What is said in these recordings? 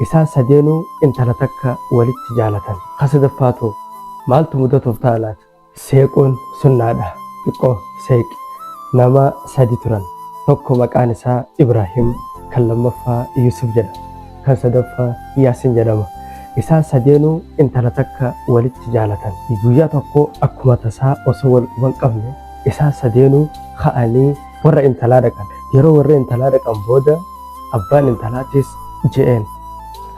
isaan sadeenuu intala takka walitti jaalatan. Kasadaffaatu maaltu mudatuuf ta'a laata? Seequun sunnaadha. Xiqqoo seeqi. Nama sadi turan. Tokko maqaan isaa Ibraahim, kan lammaffaa Yusuf jedhama, kan sadaffaa Yaasin jedhama. Isaan sadeenuu intala takka walitti jaalatan. Guyyaa tokko akkuma tasaa osoo wal quban qabne isaan sadeenuu ka'anii warra intalaa dhaqan. Yeroo warra intalaa dhaqan booda abbaan intalaatis je'een,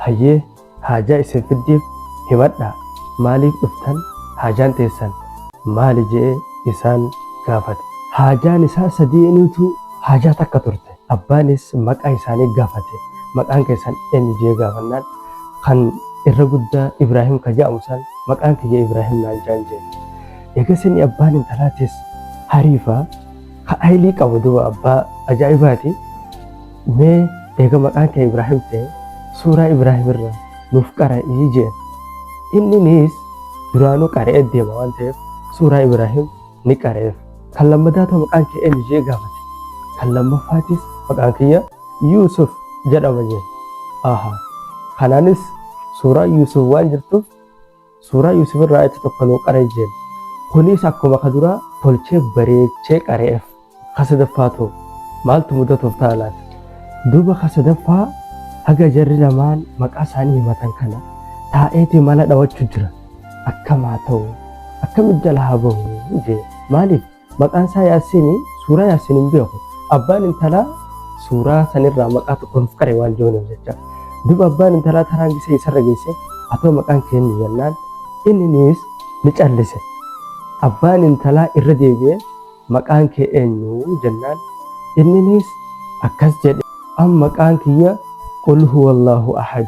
hayyee haajaa isin fiddeef himadhaa, maaliif dhuftan? Haajaan teessan maali je'ee isaan gaafate. Haajaan isaa sadeenuutu haajaa takka turte. Abbaanis maqaa isaanii gaafate. Maqaan keessan eenyu jee gaafannaan kan irra guddaa Ibraahim ka jedhamu san maqaan kiyya Ibraahim naan jaan jee. Eegasini abbaan intalaatis hariifaa ka aylii qabu duba abbaa ajaa'ibaati. Mee eega maqaan kee Ibraahim ta'e suuraa Ibraahim irra nuuf qara'ii jeen. Inninis duraanuu qara'ee deema waan ta'eef suuraa Ibraahim ni qara'eef. Kan lammadaatu maqaan kee eenyu jee gaafate. Kan lammaffaatis maqaan kiyya Yusuf jedhama jee. Kanaanis suuraa Yusuf waan jirtuuf suuraa Yusuf irraa itti tokko nuu qara'ii jeen. Kunis akkuma ka duraa tolchee bareechee qara'eef. Kasadaffaatu maaltu mudatuuf ta'a laata? Duuba kasadaffaa haga jarri lamaan maqaa isaanii himatan kana taa'eeti mala dhawachuu jira. Akkamaa ta'u akkamitti jala haa bahu jee. Maaliif maqaan isaa Yaasiin, suuraa Yaasiin hin beeku. Abbaan intalaa suuraa sanirraa maqaa tokko nuuf qaree waan jiruuf jecha. Duuba abbaan intalaa taraan gisee isarra geesse atoo maqaan keenya jennaan inninis ni callise. Abbaan intalaa irra deebi'ee maqaan kee eenyu jennaan inninis akkas jedhe. Amma maqaan kiyya qul huwallahu ahad.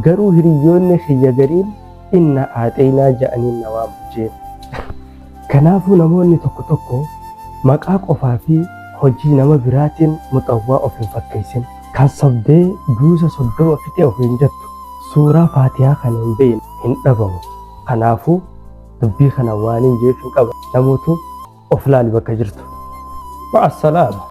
Garuu hiriyoonni kiyya gariin inna aaxeynaa ja'aniin na waamu jeen. Kanaafuu namoonni tokko tokko maqaa qofaa fi hojii nama biraatiin muxawwaa of hin fakkeessin. Kan sobdee duusa 30 fixee of hin jettu suuraa Faatihaa kana hin beekne hin dhabamu. Kanaafuu dubbii kana waan hin jeefin qaba. Namoota of laali bakka jirtu. Ma'assalaama.